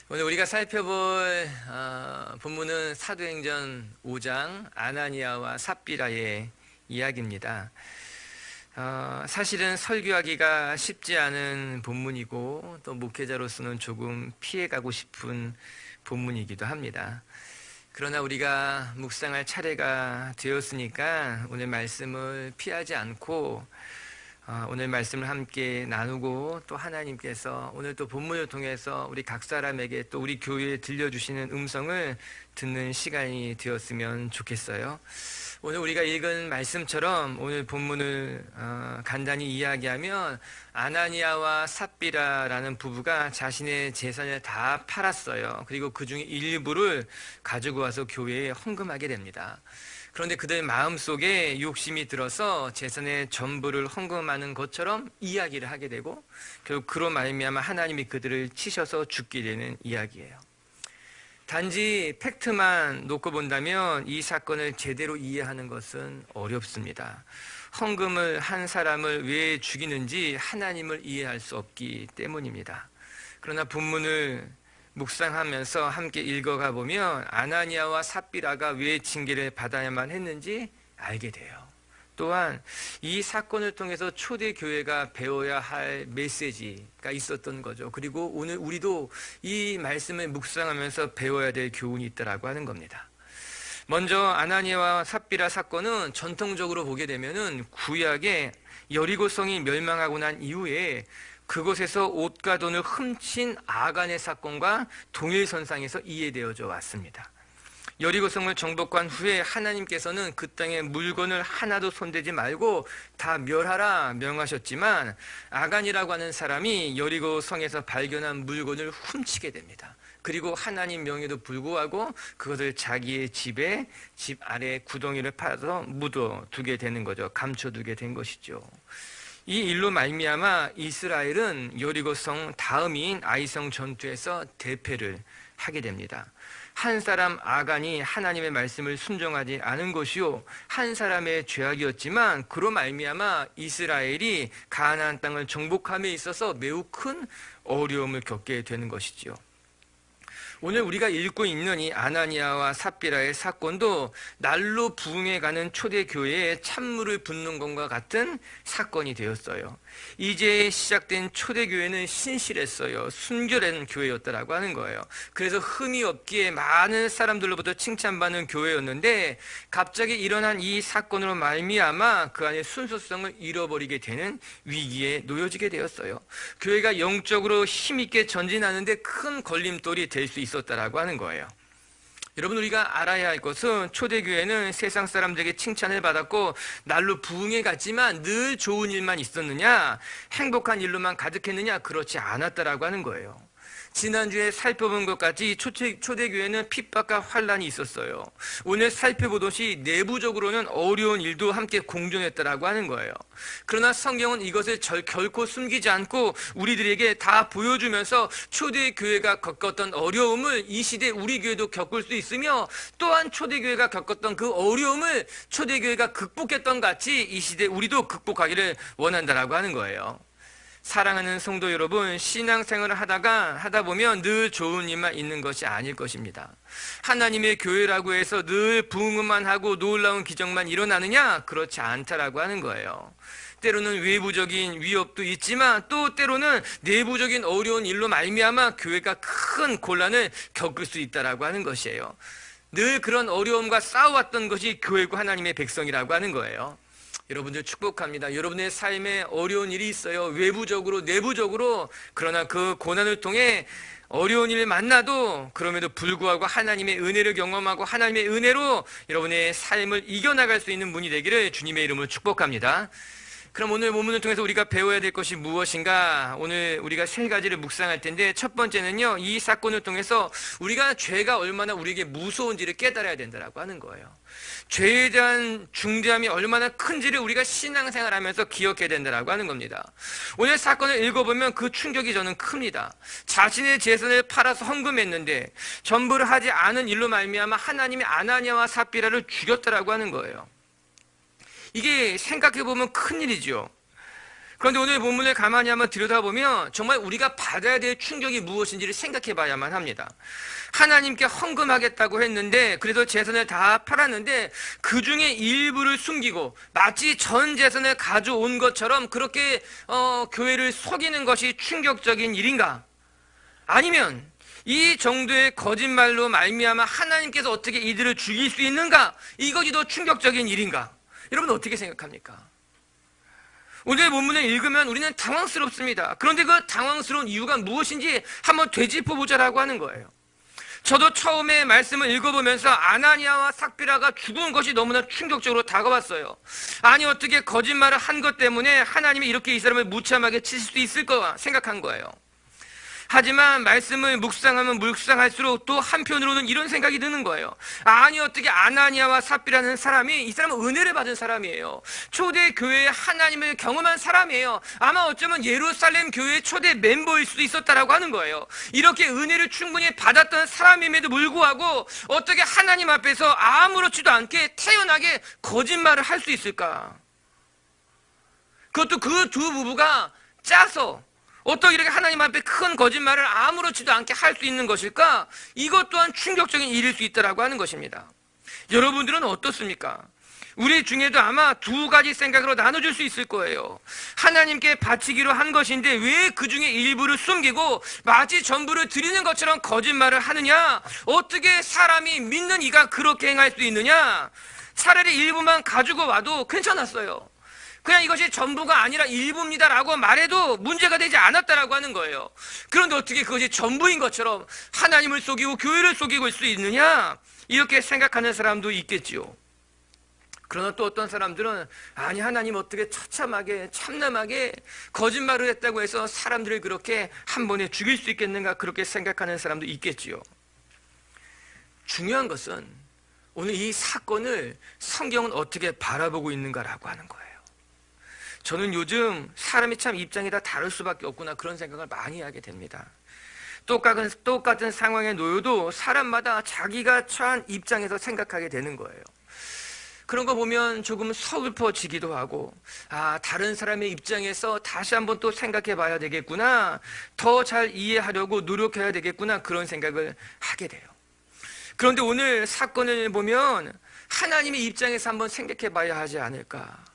오늘 우리가 살펴볼 본문은 사도행전 5장 아나니아와 삽비라의 이야기입니다. 사실은 설교하기가 쉽지 않은 본문이고 또 목회자로서는 조금 피해가고 싶은 본문이기도 합니다. 그러나 우리가 묵상할 차례가 되었으니까 오늘 말씀을 피하지 않고 오늘 말씀을 함께 나누고 또 하나님께서 오늘 또 본문을 통해서 우리 각 사람에게 또 우리 교회에 들려주시는 음성을 듣는 시간이 되었으면 좋겠어요. 오늘 우리가 읽은 말씀처럼 오늘 본문을 간단히 이야기하면 아나니아와 삽비라라는 부부가 자신의 재산을 다 팔았어요. 그리고 그 중에 일부를 가지고 와서 교회에 헌금하게 됩니다. 그런데 그들 마음속에 욕심이 들어서 재산의 전부를 헌금하는 것처럼 이야기를 하게 되고 결국 그로 말미암아 하나님이 그들을 치셔서 죽게 되는 이야기예요. 단지 팩트만 놓고 본다면 이 사건을 제대로 이해하는 것은 어렵습니다. 헌금을 한 사람을 왜 죽이는지 하나님을 이해할 수 없기 때문입니다. 그러나 본문을 묵상하면서 함께 읽어가 보면 아나니아와 삽비라가 왜 징계를 받아야만 했는지 알게 돼요. 또한 이 사건을 통해서 초대교회가 배워야 할 메시지가 있었던 거죠. 그리고 오늘 우리도 이 말씀을 묵상하면서 배워야 될 교훈이 있다라고 하는 겁니다. 먼저 아나니아와 삽비라 사건은 전통적으로 보게 되면은 구약의 여리고성이 멸망하고 난 이후에 그곳에서 옷과 돈을 훔친 아간의 사건과 동일선상에서 이해되어져 왔습니다. 여리고성을 정복한 후에 하나님께서는 그 땅의 물건을 하나도 손대지 말고 다 멸하라 명하셨지만 아간이라고 하는 사람이 여리고성에서 발견한 물건을 훔치게 됩니다. 그리고 하나님 명에도 불구하고 그것을 자기의 집에 집 아래 구덩이를 파서 묻어두게 되는 거죠. 감춰두게 된 것이죠. 이 일로 말미암아 이스라엘은 여리고성 다음인 아이성 전투에서 대패를 하게 됩니다. 한 사람 아간이 하나님의 말씀을 순종하지 않은 것이요 한 사람의 죄악이었지만 그로 말미암아 이스라엘이 가나안 땅을 정복함에 있어서 매우 큰 어려움을 겪게 되는 것이지요. 오늘 우리가 읽고 있는 이 아나니아와 삽비라의 사건도 날로 부흥해가는 초대교회에 찬물을 붓는 것과 같은 사건이 되었어요. 이제 시작된 초대교회는 신실했어요. 순결한 교회였다라고 하는 거예요. 그래서 흠이 없기에 많은 사람들로부터 칭찬받는 교회였는데 갑자기 일어난 이 사건으로 말미암아 그 안에 순수성을 잃어버리게 되는 위기에 놓여지게 되었어요. 교회가 영적으로 힘있게 전진하는데 큰 걸림돌이 될 수 있었다라고 하는 거예요. 여러분, 우리가 알아야 할 것은 초대교회는 세상 사람들에게 칭찬을 받았고 날로 부흥해 갔지만 늘 좋은 일만 있었느냐, 행복한 일로만 가득했느냐, 그렇지 않았다라고 하는 거예요. 지난주에 살펴본 것 같이 초대교회는 핍박과 환란이 있었어요. 오늘 살펴보듯이 내부적으로는 어려운 일도 함께 공존했다라고 하는 거예요. 그러나 성경은 이것을 결코 숨기지 않고 우리들에게 다 보여주면서 초대교회가 겪었던 어려움을 이 시대 우리 교회도 겪을 수 있으며 또한 초대교회가 겪었던 그 어려움을 초대교회가 극복했던 같이 이 시대 우리도 극복하기를 원한다라고 하는 거예요. 사랑하는 성도 여러분, 신앙생활을 하다 보면 늘 좋은 일만 있는 것이 아닐 것입니다. 하나님의 교회라고 해서 늘 부흥만 하고 놀라운 기적만 일어나느냐? 그렇지 않다라고 하는 거예요. 때로는 외부적인 위협도 있지만 또 때로는 내부적인 어려운 일로 말미암아 교회가 큰 곤란을 겪을 수 있다라고 하는 것이에요. 늘 그런 어려움과 싸워왔던 것이 교회고 하나님의 백성이라고 하는 거예요. 여러분들 축복합니다. 여러분의 삶에 어려운 일이 있어요. 외부적으로 내부적으로. 그러나 그 고난을 통해 어려운 일을 만나도 그럼에도 불구하고 하나님의 은혜를 경험하고 하나님의 은혜로 여러분의 삶을 이겨나갈 수 있는 분이 되기를 주님의 이름으로 축복합니다. 그럼 오늘 본문을 통해서 우리가 배워야 될 것이 무엇인가? 오늘 우리가 세 가지를 묵상할 텐데 첫 번째는요, 이 사건을 통해서 우리가 죄가 얼마나 우리에게 무서운지를 깨달아야 된다라고 하는 거예요. 죄에 대한 중대함이 얼마나 큰지를 우리가 신앙생활하면서 기억해야 된다라고 하는 겁니다. 오늘 사건을 읽어보면 그 충격이 저는 큽니다. 자신의 재산을 팔아서 헌금했는데 전부를 하지 않은 일로 말미암아 하나님이 아나니아와 삽비라를 죽였다라고 하는 거예요. 이게 생각해보면 큰일이죠. 그런데 오늘 본문을 가만히 한번 들여다보면 정말 우리가 받아야 될 충격이 무엇인지를 생각해 봐야만 합니다. 하나님께 헌금하겠다고 했는데 그래도 재산을 다 팔았는데 그 중에 일부를 숨기고 마치 전 재산을 가져온 것처럼 그렇게 교회를 속이는 것이 충격적인 일인가? 아니면 이 정도의 거짓말로 말미암아 하나님께서 어떻게 이들을 죽일 수 있는가? 이것이 더 충격적인 일인가? 여러분 어떻게 생각합니까? 오늘 본문을 읽으면 우리는 당황스럽습니다. 그런데 그 당황스러운 이유가 무엇인지 한번 되짚어보자라고 하는 거예요. 저도 처음에 말씀을 읽어보면서 아나니아와 삭비라가 죽은 것이 너무나 충격적으로 다가왔어요. 아니 어떻게 거짓말을 한 것 때문에 하나님이 이렇게 이 사람을 무참하게 치실 수 있을까 생각한 거예요. 하지만 말씀을 묵상하면 묵상할수록 또 한편으로는 이런 생각이 드는 거예요. 아니 어떻게 아나니아와 삽비라는 사람이 이 사람은 은혜를 받은 사람이에요. 초대 교회에 하나님을 경험한 사람이에요. 아마 어쩌면 예루살렘 교회의 초대 멤버일 수도 있었다라고 하는 거예요. 이렇게 은혜를 충분히 받았던 사람임에도 불구하고 어떻게 하나님 앞에서 아무렇지도 않게 태연하게 거짓말을 할 수 있을까? 그것도 그 두 부부가 짜서 어떻게 이렇게 하나님 앞에 큰 거짓말을 아무렇지도 않게 할 수 있는 것일까? 이것 또한 충격적인 일일 수 있다라고 하는 것입니다. 여러분들은 어떻습니까? 우리 중에도 아마 두 가지 생각으로 나눠줄 수 있을 거예요. 하나님께 바치기로 한 것인데 왜 그 중에 일부를 숨기고 마치 전부를 드리는 것처럼 거짓말을 하느냐? 어떻게 사람이 믿는 이가 그렇게 행할 수 있느냐? 차라리 일부만 가지고 와도 괜찮았어요. 그냥 이것이 전부가 아니라 일부입니다라고 말해도 문제가 되지 않았다라고 하는 거예요. 그런데 어떻게 그것이 전부인 것처럼 하나님을 속이고 교회를 속이고 있을 수 있느냐? 이렇게 생각하는 사람도 있겠지요. 그러나 또 어떤 사람들은 아니 하나님 어떻게 처참하게 참남하게 거짓말을 했다고 해서 사람들을 그렇게 한 번에 죽일 수 있겠는가 그렇게 생각하는 사람도 있겠지요. 중요한 것은 오늘 이 사건을 성경은 어떻게 바라보고 있는가라고 하는 거예요. 저는 요즘 사람이 참 입장이 다 다를 수밖에 없구나 그런 생각을 많이 하게 됩니다. 똑같은 상황에 놓여도 사람마다 자기가 처한 입장에서 생각하게 되는 거예요. 그런 거 보면 조금 서글퍼지기도 하고 다른 사람의 입장에서 다시 한번 또 생각해 봐야 되겠구나, 더 잘 이해하려고 노력해야 되겠구나 그런 생각을 하게 돼요. 그런데 오늘 사건을 보면 하나님의 입장에서 한번 생각해 봐야 하지 않을까.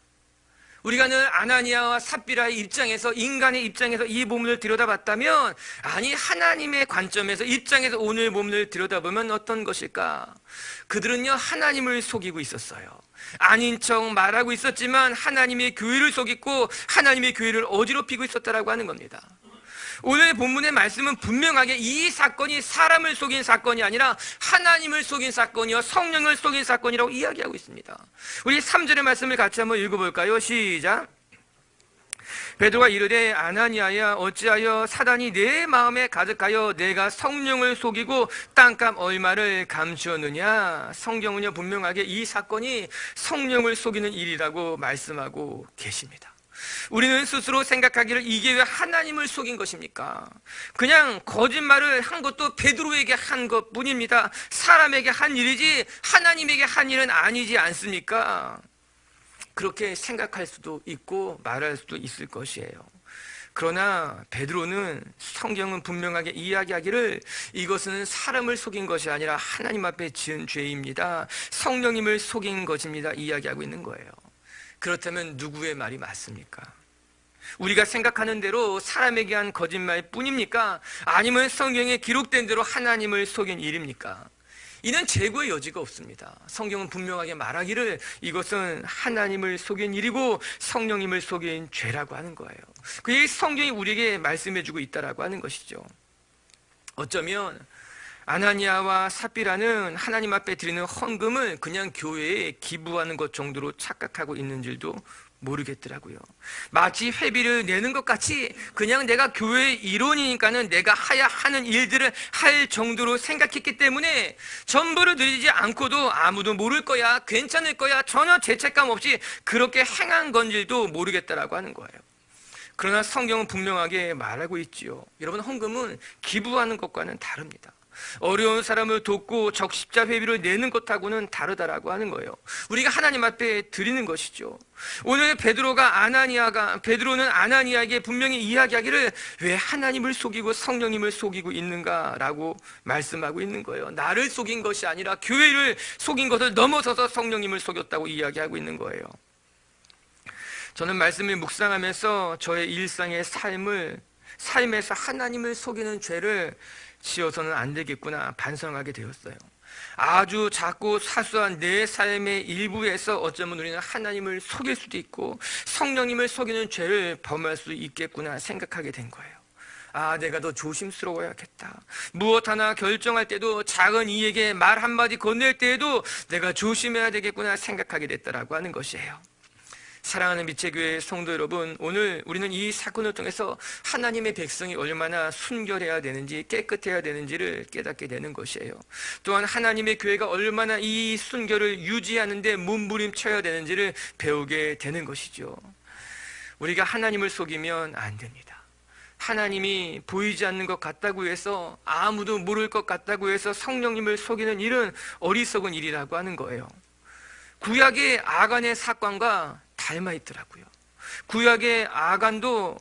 우리가 늘 아나니아와 삽비라의 입장에서 인간의 입장에서 이 본문을 들여다봤다면 아니 하나님의 관점에서 입장에서 오늘 본문을 들여다보면 어떤 것일까? 그들은요 하나님을 속이고 있었어요. 아닌 척 말하고 있었지만 하나님의 교회를 속이고 하나님의 교회를 어지럽히고 있었다라고 하는 겁니다. 오늘 본문의 말씀은 분명하게 이 사건이 사람을 속인 사건이 아니라 하나님을 속인 사건이요 성령을 속인 사건이라고 이야기하고 있습니다. 우리 3절의 말씀을 같이 한번 읽어볼까요? 시작. 베드로가 이르되 아나니아야 어찌하여 사단이 내 마음에 가득하여 내가 성령을 속이고 땅값 얼마를 감추었느냐. 성경은요 분명하게 이 사건이 성령을 속이는 일이라고 말씀하고 계십니다. 우리는 스스로 생각하기를 이게 왜 하나님을 속인 것입니까? 그냥 거짓말을 한 것도 베드로에게 한 것뿐입니다. 사람에게 한 일이지 하나님에게 한 일은 아니지 않습니까? 그렇게 생각할 수도 있고 말할 수도 있을 것이에요. 그러나 베드로는 성경은 분명하게 이야기하기를 이것은 사람을 속인 것이 아니라 하나님 앞에 지은 죄입니다. 성령님을 속인 것입니다. 이야기하고 있는 거예요. 그렇다면 누구의 말이 맞습니까? 우리가 생각하는 대로 사람에게 한 거짓말 뿐입니까? 아니면 성경에 기록된 대로 하나님을 속인 일입니까? 이는 재고의 여지가 없습니다. 성경은 분명하게 말하기를 이것은 하나님을 속인 일이고 성령님을 속인 죄라고 하는 거예요. 그게 성경이 우리에게 말씀해주고 있다라고 하는 것이죠. 어쩌면 아나니아와 삽비라는 하나님 앞에 드리는 헌금을 그냥 교회에 기부하는 것 정도로 착각하고 있는 줄도 모르겠더라고요. 마치 회비를 내는 것 같이 그냥 내가 교회의 일원이니까는 내가 해야 하는 일들을 할 정도로 생각했기 때문에 전부를 드리지 않고도 아무도 모를 거야, 괜찮을 거야, 전혀 죄책감 없이 그렇게 행한 건지도 모르겠다라고 하는 거예요. 그러나 성경은 분명하게 말하고 있지요. 여러분 헌금은 기부하는 것과는 다릅니다. 어려운 사람을 돕고 적십자 회비를 내는 것하고는 다르다라고 하는 거예요. 우리가 하나님 앞에 드리는 것이죠. 오늘 베드로는 아나니아에게 분명히 이야기하기를 왜 하나님을 속이고 성령님을 속이고 있는가라고 말씀하고 있는 거예요. 나를 속인 것이 아니라 교회를 속인 것을 넘어서서 성령님을 속였다고 이야기하고 있는 거예요. 저는 말씀을 묵상하면서 저의 일상의 삶에서 하나님을 속이는 죄를 지어서는 안 되겠구나 반성하게 되었어요. 아주 작고 사소한 내 삶의 일부에서 어쩌면 우리는 하나님을 속일 수도 있고 성령님을 속이는 죄를 범할 수 있겠구나 생각하게 된 거예요. 내가 더 조심스러워야겠다. 무엇 하나 결정할 때도, 작은 이에게 말 한마디 건넬 때에도 내가 조심해야 되겠구나 생각하게 됐다라고 하는 것이에요. 사랑하는 미체교회 성도 여러분, 오늘 우리는 이 사건을 통해서 하나님의 백성이 얼마나 순결해야 되는지, 깨끗해야 되는지를 깨닫게 되는 것이에요. 또한 하나님의 교회가 얼마나 이 순결을 유지하는 데 몸부림쳐야 되는지를 배우게 되는 것이죠. 우리가 하나님을 속이면 안 됩니다. 하나님이 보이지 않는 것 같다고 해서, 아무도 모를 것 같다고 해서 성령님을 속이는 일은 어리석은 일이라고 하는 거예요. 구약의 아간의 사건과 닮아 있더라고요. 구약의 아간도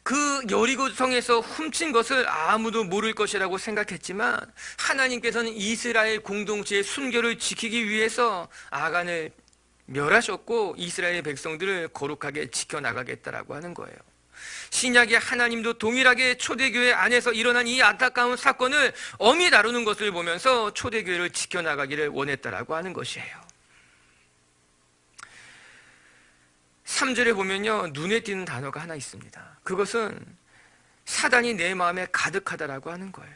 그 여리고성에서 훔친 것을 아무도 모를 것이라고 생각했지만 하나님께서는 이스라엘 공동체의 순결을 지키기 위해서 아간을 멸하셨고 이스라엘 백성들을 거룩하게 지켜나가겠다라고 하는 거예요. 신약의 하나님도 동일하게 초대교회 안에서 일어난 이 안타까운 사건을 엄히 다루는 것을 보면서 초대교회를 지켜나가기를 원했다라고 하는 것이에요. 3절에 보면요, 눈에 띄는 단어가 하나 있습니다. 그것은 사단이 내 마음에 가득하다라고 하는 거예요.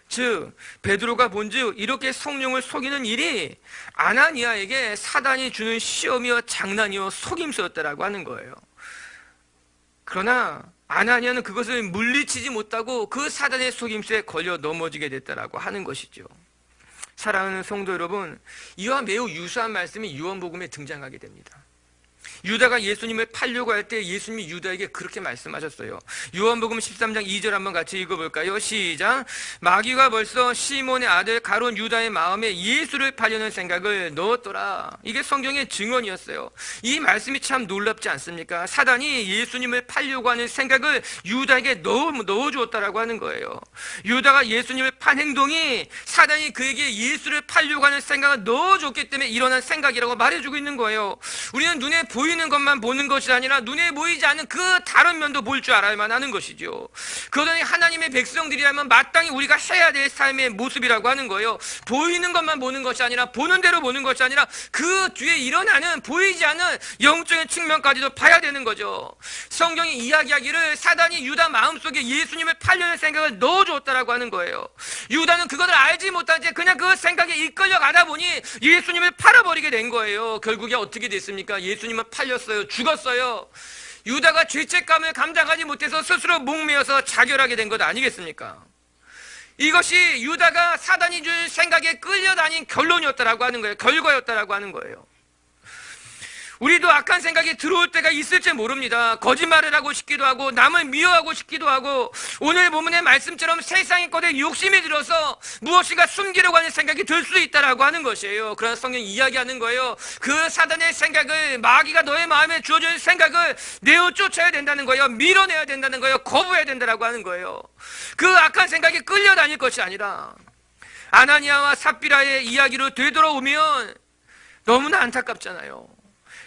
즉 베드로가 본즉 이렇게 성령을 속이는 일이 아나니아에게 사단이 주는 시험이요 장난이요 속임수였다라고 하는 거예요. 그러나 아나니아는 그것을 물리치지 못하고 그 사단의 속임수에 걸려 넘어지게 됐다라고 하는 것이죠. 사랑하는 성도 여러분, 이와 매우 유사한 말씀이 요한복음에 등장하게 됩니다. 유다가 예수님을 팔려고 할 때 예수님이 유다에게 그렇게 말씀하셨어요. 요한복음 13장 2절 한번 같이 읽어볼까요? 시작. 마귀가 벌써 시몬의 아들 가룟 유다의 마음에 예수를 팔려는 생각을 넣었더라. 이게 성경의 증언이었어요. 이 말씀이 참 놀랍지 않습니까? 사단이 예수님을 팔려고 하는 생각을 유다에게 넣어주었다라고 하는 거예요. 유다가 예수님을 판 행동이 사단이 그에게 예수를 팔려고 하는 생각을 넣어줬기 때문에 일어난 생각이라고 말해주고 있는 거예요. 우리는 눈에 보이는 것만 보는 것이 아니라 눈에 보이지 않는 그 다른 면도 볼 줄 알아야만 하는 것이죠. 그러니 하나님의 백성들이라면 마땅히 우리가 해야 될 삶의 모습이라고 하는 거예요. 보이는 것만 보는 것이 아니라, 보는 대로 보는 것이 아니라 그 뒤에 일어나는 보이지 않는 영적인 측면까지도 봐야 되는 거죠. 성경이 이야기하기를 사단이 유다 마음속에 예수님을 팔려는 생각을 넣어주었다라고 하는 거예요. 유다는 그것을 알지 못한 채 그냥 그 생각에 이끌려 가다 보니 예수님을 팔아버리게 된 거예요. 결국에 어떻게 됐습니까? 예수님은 팔렸어요. 죽었어요. 유다가 죄책감을 감당하지 못해서 스스로 목매어서 자결하게 된 것 아니겠습니까? 이것이 유다가 사단이 줄 생각에 끌려다닌 결론이었다라고 하는 거예요. 결과였다라고 하는 거예요. 우리도 악한 생각이 들어올 때가 있을지 모릅니다. 거짓말을 하고 싶기도 하고 남을 미워하고 싶기도 하고 오늘 본문의 말씀처럼 세상의 것에 욕심이 들어서 무엇인가 숨기려고 하는 생각이 들 수 있다라고 하는 것이에요. 그러나 성경이 이야기하는 거예요. 그 사단의 생각을, 마귀가 너의 마음에 주어진 생각을 내어 쫓아야 된다는 거예요. 밀어내야 된다는 거예요. 거부해야 된다라고 하는 거예요. 그 악한 생각에 끌려다닐 것이 아니라 아나니아와 삽비라의 이야기로 되돌아오면 너무나 안타깝잖아요.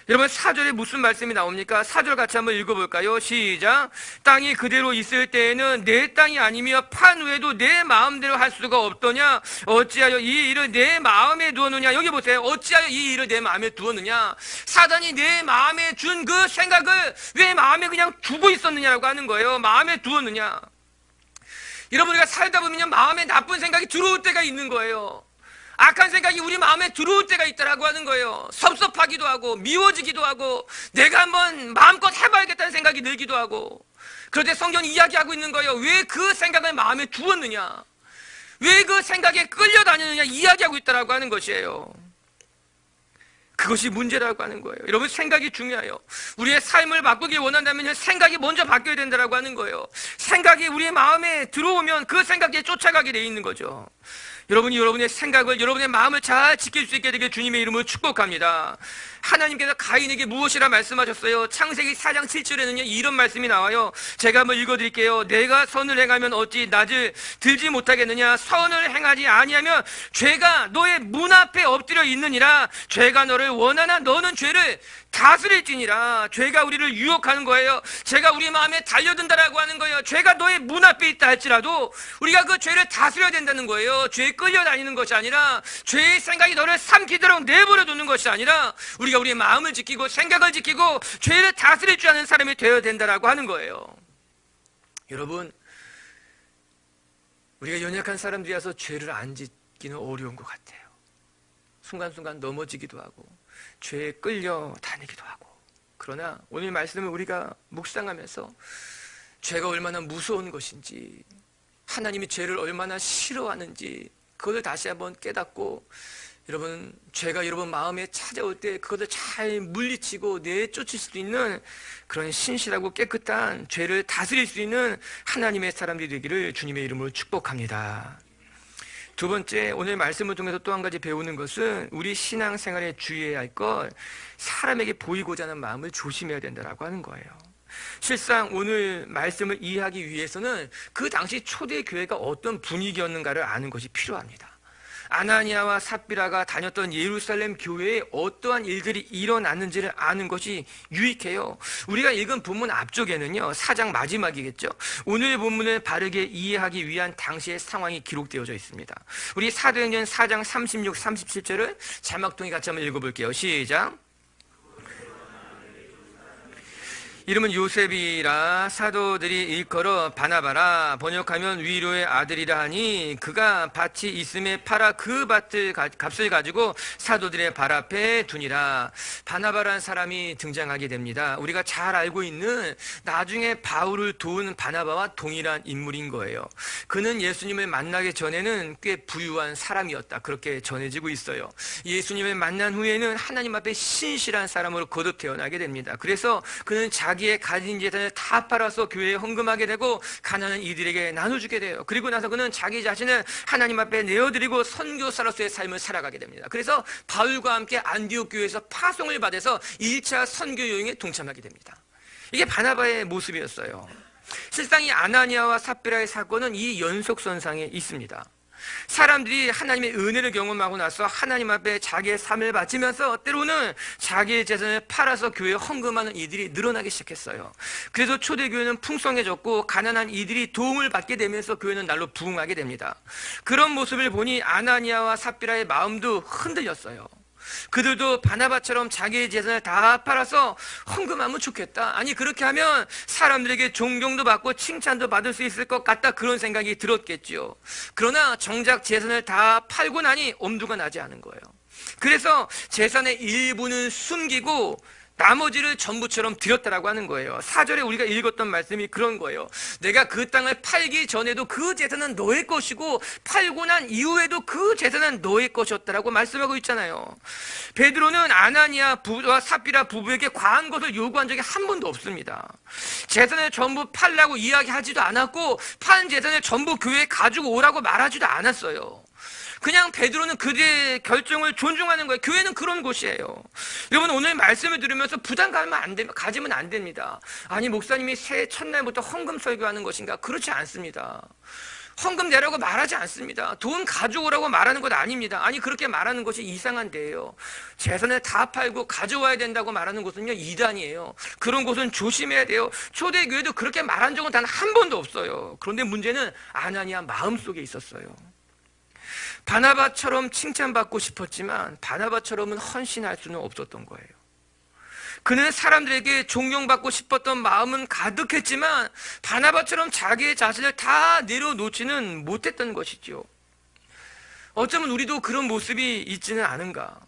여러분 4절에 무슨 말씀이 나옵니까? 4절 같이 한번 읽어볼까요? 시작. 땅이 그대로 있을 때에는 내 땅이 아니며 판 후에도 내 마음대로 할 수가 없더냐? 어찌하여 이 일을 내 마음에 두었느냐? 여기 보세요. 어찌하여 이 일을 내 마음에 두었느냐? 사단이 내 마음에 준 그 생각을 왜 마음에 그냥 두고 있었느냐라고 하는 거예요. 마음에 두었느냐? 여러분 우리가 살다 보면 마음에 나쁜 생각이 들어올 때가 있는 거예요. 악한 생각이 우리 마음에 들어올 때가 있다라고 하는 거예요. 섭섭하기도 하고 미워지기도 하고 내가 한번 마음껏 해봐야겠다는 생각이 들기도 하고. 그런데 성경이 이야기하고 있는 거예요. 왜 그 생각을 마음에 두었느냐? 왜 그 생각에 끌려다니느냐? 이야기하고 있다라고 하는 것이에요. 그것이 문제라고 하는 거예요. 여러분, 생각이 중요해요. 우리의 삶을 바꾸기 원한다면 생각이 먼저 바뀌어야 된다고 하는 거예요. 생각이 우리의 마음에 들어오면 그 생각에 쫓아가게 돼 있는 거죠. 여러분이 여러분의 생각을, 여러분의 마음을 잘 지킬 수 있게 되길 주님의 이름으로 축복합니다. 하나님께서 가인에게 무엇이라 말씀하셨어요? 창세기 4장 7절에는요 이런 말씀이 나와요. 제가 한번 읽어드릴게요. 내가 선을 행하면 어찌 낯을 들지 못하겠느냐? 선을 행하지 아니하면 죄가 너의 문 앞에 엎드려 있느니라. 죄가 너를 원하나 너는 죄를 다스릴지니라. 죄가 우리를 유혹하는 거예요. 죄가 우리 마음에 달려든다라고 하는 거예요. 죄가 너의 문 앞에 있다 할지라도 우리가 그 죄를 다스려야 된다는 거예요. 죄에 끌려다니는 것이 아니라, 죄의 생각이 너를 삼키도록 내버려 두는 것이 아니라, 우리가 우리의 마음을 지키고 생각을 지키고 죄를 다스릴 줄 아는 사람이 되어야 된다라고 하는 거예요. 여러분, 우리가 연약한 사람들이라서 죄를 안 짓기는 어려운 것 같아요. 순간순간 넘어지기도 하고 죄에 끌려다니기도 하고. 그러나 오늘 말씀을 우리가 묵상하면서 죄가 얼마나 무서운 것인지, 하나님이 죄를 얼마나 싫어하는지 그것을 다시 한번 깨닫고, 여러분, 죄가 여러분 마음에 찾아올 때 그것을 잘 물리치고 내쫓을 수 있는 그런 신실하고 깨끗한 죄를 다스릴 수 있는 하나님의 사람들이 되기를 주님의 이름으로 축복합니다. 두 번째, 오늘 말씀을 통해서 또 한 가지 배우는 것은 우리 신앙생활에 주의해야 할 것, 사람에게 보이고자 하는 마음을 조심해야 된다고 하는 거예요. 실상 오늘 말씀을 이해하기 위해서는 그 당시 초대교회가 어떤 분위기였는가를 아는 것이 필요합니다. 아나니아와 삽비라가 다녔던 예루살렘 교회에 어떠한 일들이 일어났는지를 아는 것이 유익해요. 우리가 읽은 본문 앞쪽에는요 4장 마지막이겠죠. 오늘 본문을 바르게 이해하기 위한 당시의 상황이 기록되어져 있습니다. 우리 사도행전 4장 36, 37절을 자막통에 같이 한번 읽어볼게요. 시작. 이름은 요셉이라 사도들이 일컬어 바나바라, 번역하면 위로의 아들이라 하니, 그가 밭이 있음에 팔아 그 밭을 값을 가지고 사도들의 발 앞에 두니라. 바나바라는 사람이 등장하게 됩니다. 우리가 잘 알고 있는 나중에 바울을 도운 바나바와 동일한 인물인 거예요. 그는 예수님을 만나기 전에는 꽤 부유한 사람이었다, 그렇게 전해지고 있어요. 예수님을 만난 후에는 하나님 앞에 신실한 사람으로 거듭 태어나게 됩니다. 그래서 그는 자기의 가진 재산을 다 팔아서 교회에 헌금하게 되고 가난한 이들에게 나눠주게 돼요. 그리고 나서 그는 자기 자신을 하나님 앞에 내어드리고 선교사로서의 삶을 살아가게 됩니다. 그래서 바울과 함께 안디옥 교회에서 파송을 받아서 1차 선교 여행에 동참하게 됩니다. 이게 바나바의 모습이었어요. 실상 이 아나니아와 삽비라의 사건은 이 연속선상에 있습니다. 사람들이 하나님의 은혜를 경험하고 나서 하나님 앞에 자기의 삶을 바치면서 때로는 자기의 재산을 팔아서 교회에 헌금하는 이들이 늘어나기 시작했어요. 그래서 초대교회는 풍성해졌고 가난한 이들이 도움을 받게 되면서 교회는 날로 부흥하게 됩니다. 그런 모습을 보니 아나니아와 삽비라의 마음도 흔들렸어요. 그들도 바나바처럼 자기의 재산을 다 팔아서 헌금하면 좋겠다, 아니 그렇게 하면 사람들에게 존경도 받고 칭찬도 받을 수 있을 것 같다, 그런 생각이 들었겠지요. 그러나 정작 재산을 다 팔고 나니 엄두가 나지 않은 거예요. 그래서 재산의 일부는 숨기고 나머지를 전부처럼 드렸다라고 하는 거예요. 4절에 우리가 읽었던 말씀이 그런 거예요. 내가 그 땅을 팔기 전에도 그 재산은 너의 것이고 팔고 난 이후에도 그 재산은 너의 것이었다라고 말씀하고 있잖아요. 베드로는 아나니아 부부와 삽비라 부부에게 과한 것을 요구한 적이 한 번도 없습니다. 재산을 전부 팔라고 이야기하지도 않았고 판 재산을 전부 교회에 가지고 오라고 말하지도 않았어요. 그냥 베드로는 그들의 결정을 존중하는 거예요. 교회는 그런 곳이에요. 여러분, 오늘 말씀을 들으면서 부담 가지면 안 됩니다. 아니, 목사님이 새해 첫날부터 헌금 설교하는 것인가? 그렇지 않습니다. 헌금 내라고 말하지 않습니다. 돈 가져오라고 말하는 것 아닙니다. 아니, 그렇게 말하는 것이 이상한 데예요. 재산을 다 팔고 가져와야 된다고 말하는 곳은요, 이단이에요. 그런 곳은 조심해야 돼요. 초대교회도 그렇게 말한 적은 단 한 번도 없어요. 그런데 문제는 아나니아 마음속에 있었어요. 바나바처럼 칭찬받고 싶었지만 바나바처럼은 헌신할 수는 없었던 거예요. 그는 사람들에게 존경받고 싶었던 마음은 가득했지만 바나바처럼 자기의 자신을 다 내려놓지는 못했던 것이죠. 어쩌면 우리도 그런 모습이 있지는 않은가.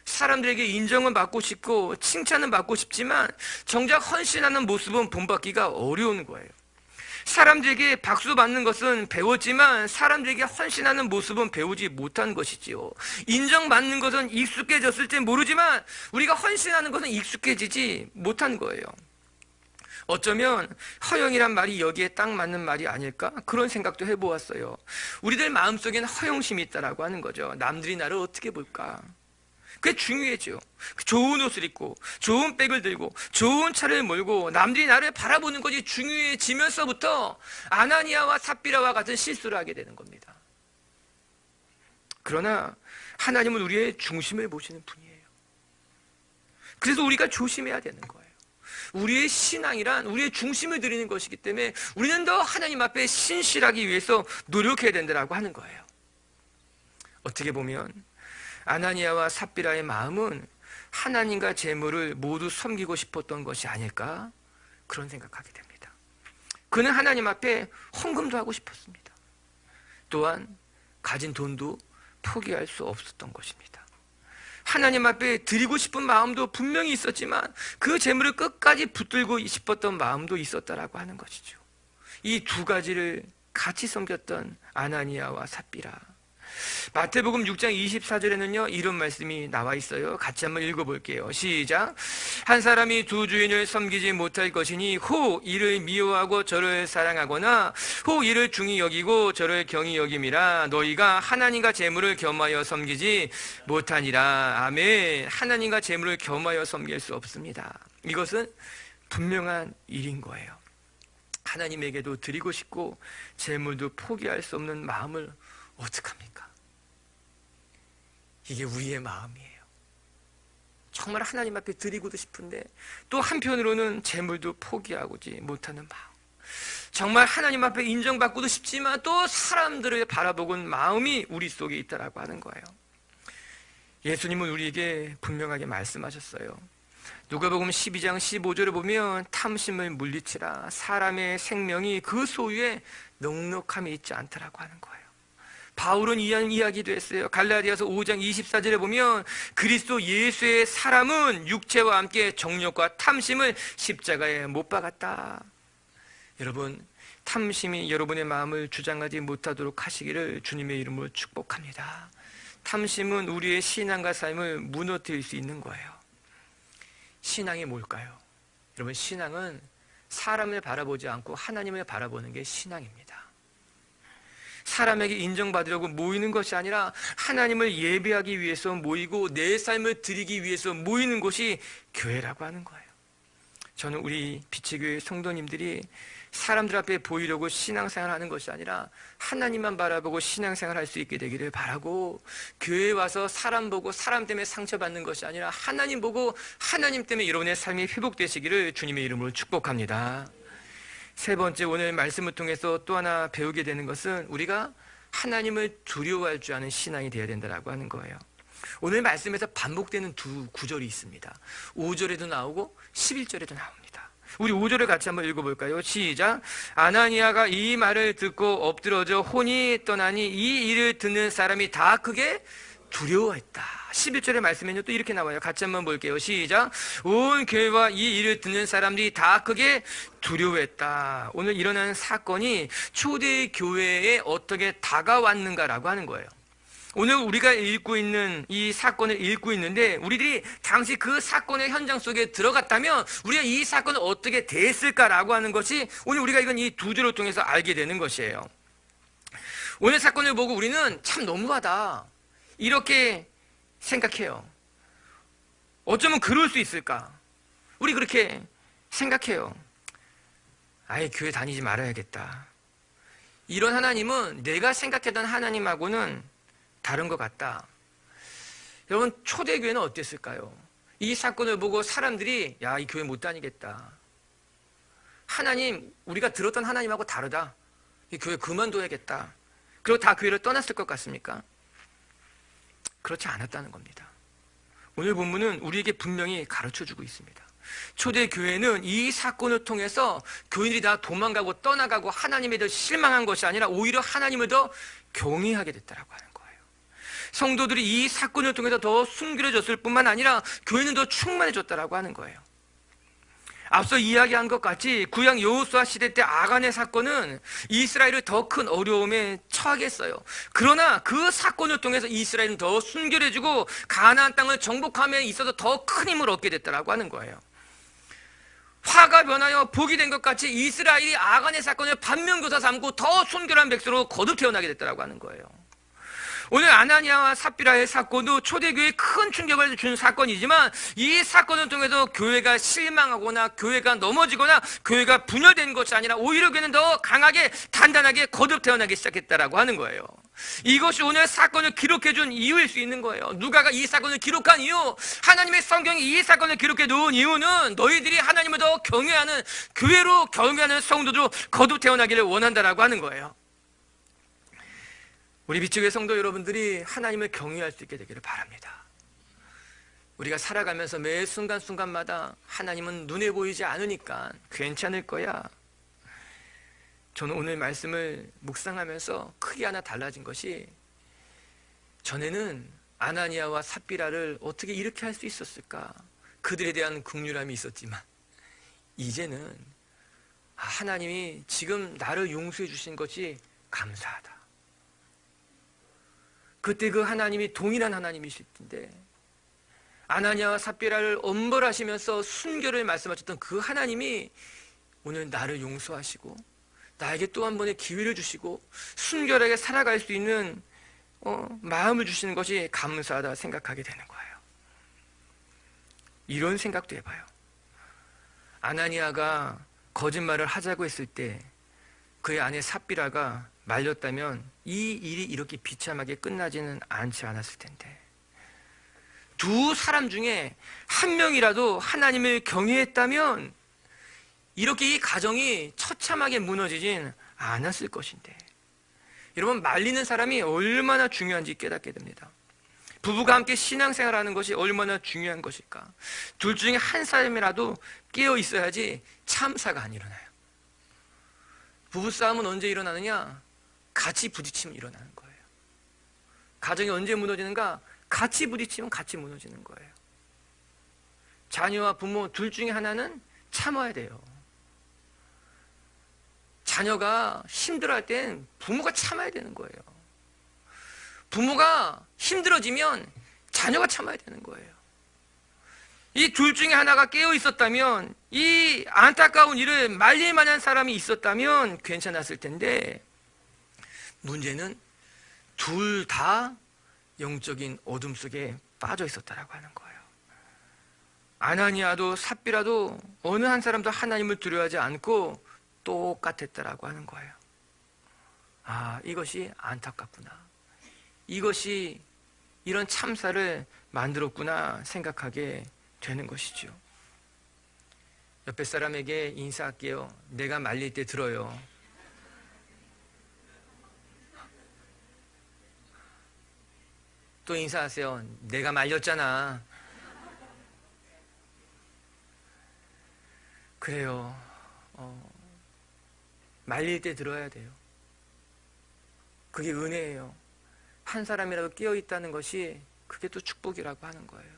사람들에게 인정은 받고 싶고 칭찬은 받고 싶지만 정작 헌신하는 모습은 본받기가 어려운 거예요. 사람들에게 박수 받는 것은 배웠지만 사람들에게 헌신하는 모습은 배우지 못한 것이지요. 인정받는 것은 익숙해졌을 때 모르지만 우리가 헌신하는 것은 익숙해지지 못한 거예요. 어쩌면 허영이란 말이 여기에 딱 맞는 말이 아닐까? 그런 생각도 해보았어요. 우리들 마음속에는 허영심이 있다라고 하는 거죠. 남들이 나를 어떻게 볼까? 그게 중요해져. 좋은 옷을 입고 좋은 백을 들고 좋은 차를 몰고 남들이 나를 바라보는 것이 중요해지면서부터 아나니아와 삽비라와 같은 실수를 하게 되는 겁니다. 그러나 하나님은 우리의 중심을 보시는 분이에요. 그래서 우리가 조심해야 되는 거예요. 우리의 신앙이란 우리의 중심을 드리는 것이기 때문에 우리는 더 하나님 앞에 신실하기 위해서 노력해야 된다고 하는 거예요. 어떻게 보면 아나니아와 삽비라의 마음은 하나님과 재물을 모두 섬기고 싶었던 것이 아닐까? 그런 생각하게 됩니다. 그는 하나님 앞에 헌금도 하고 싶었습니다. 또한 가진 돈도 포기할 수 없었던 것입니다. 하나님 앞에 드리고 싶은 마음도 분명히 있었지만 그 재물을 끝까지 붙들고 싶었던 마음도 있었다라고 하는 것이죠. 이 두 가지를 같이 섬겼던 아나니아와 삽비라. 마태복음 6장 24절에는요 이런 말씀이 나와 있어요. 같이 한번 읽어볼게요. 시작. 한 사람이 두 주인을 섬기지 못할 것이니 혹 이를 미워하고 저를 사랑하거나 혹 이를 중히 여기고 저를 경히 여김이라. 너희가 하나님과 재물을 겸하여 섬기지 못하니라. 아멘. 하나님과 재물을 겸하여 섬길 수 없습니다. 이것은 분명한 일인 거예요. 하나님에게도 드리고 싶고 재물도 포기할 수 없는 마음을 어떡합니까? 이게 우리의 마음이에요. 정말 하나님 앞에 드리고도 싶은데 또 한편으로는 재물도 포기하고지 못하는 마음. 정말 하나님 앞에 인정받고도 싶지만 또 사람들을 바라보는 마음이 우리 속에 있다라고 하는 거예요. 예수님은 우리에게 분명하게 말씀하셨어요. 누가복음 12장 15절을 보면 탐심을 물리치라. 사람의 생명이 그 소유에 넉넉함이 있지 않다라고 하는 거예요. 바울은 이런 이야기도 했어요. 갈라디아서 5장 24절에 보면 그리스도 예수의 사람은 육체와 함께 정욕과 탐심을 십자가에 못 박았다. 여러분, 탐심이 여러분의 마음을 주장하지 못하도록 하시기를 주님의 이름으로 축복합니다. 탐심은 우리의 신앙과 삶을 무너뜨릴 수 있는 거예요. 신앙이 뭘까요? 여러분, 신앙은 사람을 바라보지 않고 하나님을 바라보는 게 신앙입니다. 사람에게 인정받으려고 모이는 것이 아니라 하나님을 예배하기 위해서 모이고 내 삶을 드리기 위해서 모이는 곳이 교회라고 하는 거예요. 저는 우리 빛의교회 성도님들이 사람들 앞에 보이려고 신앙생활하는 것이 아니라 하나님만 바라보고 신앙생활 할 수 있게 되기를 바라고, 교회에 와서 사람 보고 사람 때문에 상처받는 것이 아니라 하나님 보고 하나님 때문에 여러분의 삶이 회복되시기를 주님의 이름으로 축복합니다. 세 번째, 오늘 말씀을 통해서 또 하나 배우게 되는 것은 우리가 하나님을 두려워할 줄 아는 신앙이 되어야 된다고 하는 거예요. 오늘 말씀에서 반복되는 두 구절이 있습니다. 5절에도 나오고 11절에도 나옵니다. 우리 5절을 같이 한번 읽어볼까요? 시작. 아나니아가 이 말을 듣고 엎드러져 혼이 떠나니 이 일을 듣는 사람이 다 크게 두려워했다. 11절의 말씀에는 또 이렇게 나와요. 같이 한번 볼게요. 시작. 온 교회와 이 일을 듣는 사람들이 다 크게 두려워했다. 오늘 일어난 사건이 초대 교회에 어떻게 다가왔는가라고 하는 거예요. 오늘 우리가 읽고 있는 이 사건을 읽고 있는데 우리들이 당시 그 사건의 현장 속에 들어갔다면 우리가 이 사건을 어떻게 대했을까라고 하는 것이 오늘 우리가 이건 이 두 줄을 통해서 알게 되는 것이에요. 오늘 사건을 보고 우리는 참 너무하다 이렇게 생각해요. 어쩌면 그럴 수 있을까? 우리 그렇게 생각해요. 아예 교회 다니지 말아야겠다. 이런 하나님은 내가 생각했던 하나님하고는 다른 것 같다. 여러분, 초대교회는 어땠을까요? 이 사건을 보고 사람들이 야, 이 교회 못 다니겠다. 하나님, 우리가 들었던 하나님하고 다르다. 이 교회 그만둬야겠다. 그리고 다 교회를 떠났을 것 같습니까? 그렇지 않았다는 겁니다. 오늘 본문은 우리에게 분명히 가르쳐주고 있습니다. 초대교회는 이 사건을 통해서 교인들이 다 도망가고 떠나가고 하나님에 더 실망한 것이 아니라 오히려 하나님을 더 경외하게 됐다라고 하는 거예요. 성도들이 이 사건을 통해서 더 순결해졌을 뿐만 아니라 교회는 더 충만해졌다라고 하는 거예요. 앞서 이야기한 것 같이 구약 여호수아 시대 때 아간의 사건은 이스라엘을 더 큰 어려움에 처하게 했어요. 그러나 그 사건을 통해서 이스라엘은 더 순결해지고 가나안 땅을 정복함에 있어서 더 큰 힘을 얻게 됐다라고 하는 거예요. 화가 변하여 복이 된 것 같이 이스라엘이 아간의 사건을 반면교사 삼고 더 순결한 백성으로 거듭 태어나게 됐다라고 하는 거예요. 오늘 아나니아와 삽비라의 사건도 초대교회에 큰 충격을 준 사건이지만 이 사건을 통해서 교회가 실망하거나 교회가 넘어지거나 교회가 분열된 것이 아니라 오히려 교회는 더 강하게 단단하게 거듭 태어나기 시작했다라고 하는 거예요. 이것이 오늘 사건을 기록해준 이유일 수 있는 거예요. 누가가 이 사건을 기록한 이유, 하나님의 성경이 이 사건을 기록해 놓은 이유는 너희들이 하나님을 더 경외하는, 교회로 경외하는 성도들로 거듭 태어나기를 원한다라고 하는 거예요. 우리 비추교회 성도 여러분들이 하나님을 경외할 수 있게 되기를 바랍니다. 우리가 살아가면서 매 순간순간마다 하나님은 눈에 보이지 않으니까 괜찮을 거야. 저는 오늘 말씀을 묵상하면서 크게 하나 달라진 것이, 전에는 아나니아와 삽비라를 어떻게 이렇게 할 수 있었을까, 그들에 대한 긍휼함이 있었지만 이제는 하나님이 지금 나를 용서해 주신 것이 감사하다. 그때 그 하나님이 동일한 하나님이실 텐데, 아나니아와 삽비라를 엄벌하시면서 순결을 말씀하셨던 그 하나님이 오늘 나를 용서하시고 나에게 또 한 번의 기회를 주시고 순결하게 살아갈 수 있는 마음을 주시는 것이 감사하다 생각하게 되는 거예요. 이런 생각도 해봐요. 아나니아가 거짓말을 하자고 했을 때 그의 아내 삽비라가 말렸다면 이 일이 이렇게 비참하게 끝나지는 않지 않았을 텐데, 두 사람 중에 한 명이라도 하나님을 경외했다면 이렇게 이 가정이 처참하게 무너지진 않았을 것인데, 여러분, 말리는 사람이 얼마나 중요한지 깨닫게 됩니다. 부부가 함께 신앙생활하는 것이 얼마나 중요한 것일까. 둘 중에 한 사람이라도 깨어 있어야지 참사가 안 일어나요. 부부싸움은 언제 일어나느냐? 같이 부딪히면 일어나는 거예요. 가정이 언제 무너지는가? 같이 부딪히면 같이 무너지는 거예요. 자녀와 부모 둘 중에 하나는 참아야 돼요. 자녀가 힘들어할 땐 부모가 참아야 되는 거예요. 부모가 힘들어지면 자녀가 참아야 되는 거예요. 이 둘 중에 하나가 깨어 있었다면, 이 안타까운 일을 말릴 만한 사람이 있었다면 괜찮았을 텐데, 문제는 둘 다 영적인 어둠 속에 빠져 있었다라고 하는 거예요. 아나니아도 삽비라도 어느 한 사람도 하나님을 두려워하지 않고 똑같았다라고 하는 거예요. 아, 이것이 안타깝구나. 이것이 이런 참사를 만들었구나 생각하게 되는 것이죠. 옆에 사람에게 인사할게요. 내가 말릴 때 들어요. 또 인사하세요. 내가 말렸잖아. 그래요. 말릴 때 들어야 돼요. 그게 은혜예요. 한 사람이라도 깨어있다는 것이 그게 또 축복이라고 하는 거예요.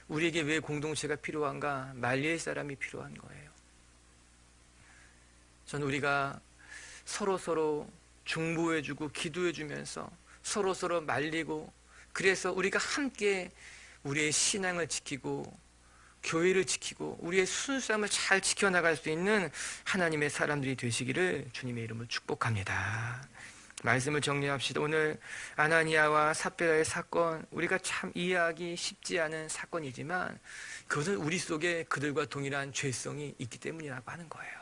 우리에게 왜 공동체가 필요한가? 말릴 사람이 필요한 거예요. 저는 우리가 서로 중보해주고 기도해주면서 서로 말리고, 그래서 우리가 함께 우리의 신앙을 지키고 교회를 지키고 우리의 순수함을 잘 지켜나갈 수 있는 하나님의 사람들이 되시기를 주님의 이름으로 축복합니다. 말씀을 정리합시다. 오늘 아나니아와 삽비라의 사건, 우리가 참 이해하기 쉽지 않은 사건이지만 그것은 우리 속에 그들과 동일한 죄성이 있기 때문이라고 하는 거예요.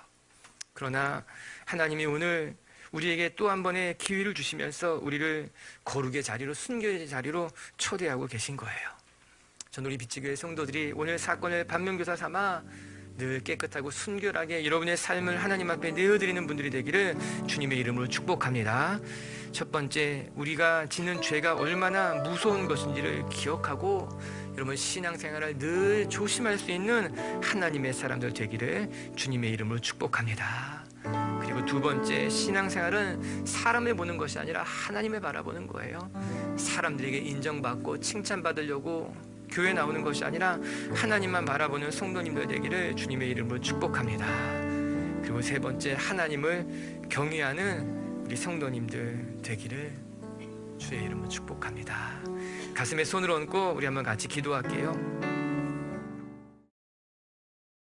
그러나 하나님이 오늘 우리에게 또 한 번의 기회를 주시면서 우리를 거룩의 자리로, 순결의 자리로 초대하고 계신 거예요. 전 우리 빛지교회 성도들이 오늘 사건을 반면교사 삼아 늘 깨끗하고 순결하게 여러분의 삶을 하나님 앞에 내어드리는 분들이 되기를 주님의 이름으로 축복합니다. 첫 번째, 우리가 짓는 죄가 얼마나 무서운 것인지를 기억하고 여러분 신앙생활을 늘 조심할 수 있는 하나님의 사람들 되기를 주님의 이름으로 축복합니다. 그리고 두 번째, 신앙생활은 사람을 보는 것이 아니라 하나님을 바라보는 거예요. 사람들에게 인정받고 칭찬받으려고 교회 나오는 것이 아니라 하나님만 바라보는 성도님들 되기를 주님의 이름으로 축복합니다. 그리고 세 번째, 하나님을 경외하는 우리 성도님들 되기를 주의 이름으로 축복합니다. 가슴에 손을 얹고 우리 한번 같이 기도할게요.